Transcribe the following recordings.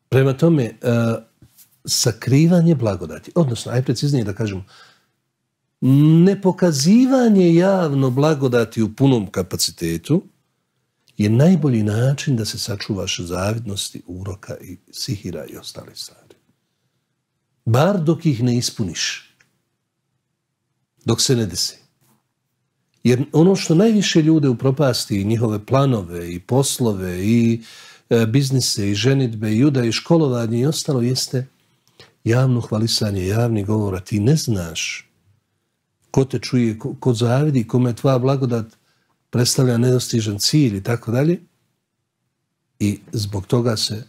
Prema tome, sakrivanje blagodati, odnosno, aj preciznije da kažemo, nepokazivanje javno blagodati u punom kapacitetu je najbolji način da se sačuvaš zavidnosti, uroka i sihira i ostale stvari. Bar dok ih ne ispuniš. Dok se ne desi. Jer ono što najviše ljude upropasti, njihove planove i poslove i biznise i ženidbe i juda i školovanje i ostalo jeste javno hvalisanje, javni govor, a ti ne znaš ko te čuje, ko zavidi, kome tvoja blagodat predstavlja nedostižan cilj i tako dalje. I zbog toga se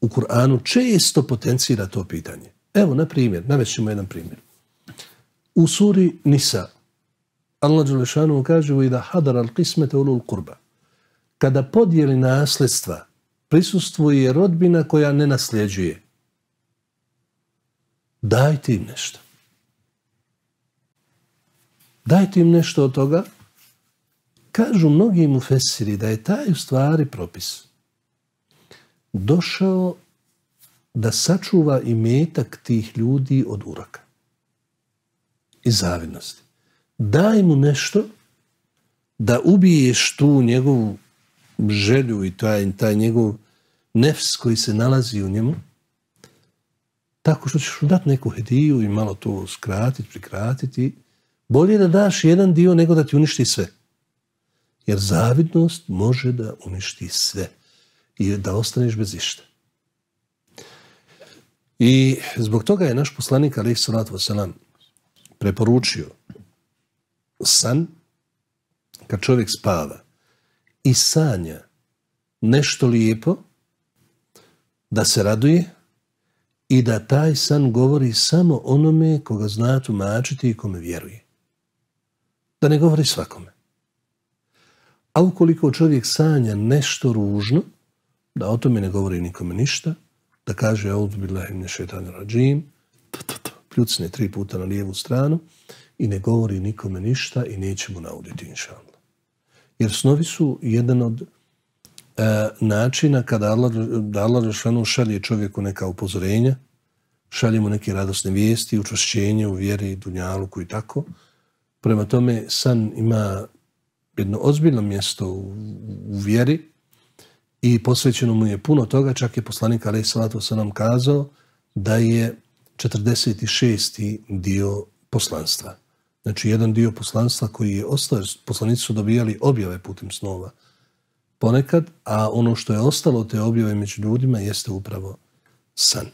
u Kur'anu često potencira to pitanje. Evo, na primjer, navešćemo jedan primjer. U suri Nisa, Allah dželešanu kaže da hadara al-qismete ulul kurba. Kada podijeli nasljedstva, prisustvuje rodbina koja ne nasljeđuje. Dajte im nešto. Dajte im nešto od toga. Kažu mnogi mufesiri da je taj u stvari propis došao da sačuva imetak tih ljudi od uroka i zavidnosti. Daj mu nešto da ubiješ tu njegovu želju i taj njegov nefs koji se nalazi u njemu, tako što ćeš mu dati neku hediju i malo to skratiti, prikratiti. Bolje da daš jedan dio nego da ti uništi sve. Jer zavidnost može da uništi sve i da ostaneš bez išta. I zbog toga je naš poslanik alejhi salatu vesselam preporučio san kad čovjek spava i sanja nešto lijepo, da se raduje i da taj san govori samo onome koga zna tumačiti i kome vjeruje. Da ne govori svakome. A ukoliko čovjek sanja nešto ružno, da o tome ne govori nikome ništa, da kaže auzu billahi mine šejtanir radžim, pljucne 3 puta na lijevu stranu i ne govori nikome ništa i neće mu nauditi, inša Allah. Jer snovi su jedan od načina kada Allah dželešanu šalje čovjeku neka upozorenja, šalje mu neke radosne vijesti, učvršćenje u vjeri, dunjaluku i tako. Prema tome, san ima jedno ozbiljno mjesto u vjeri i posvećeno mu je puno toga, čak je poslanik alejhi salatu vesselam kazao da je 46. dio poslanstva. Znači, jedan dio poslanstva koji je ostao, poslanici su dobijali objave putem snova ponekad, a ono što je ostalo te objave među ljudima jeste upravo san.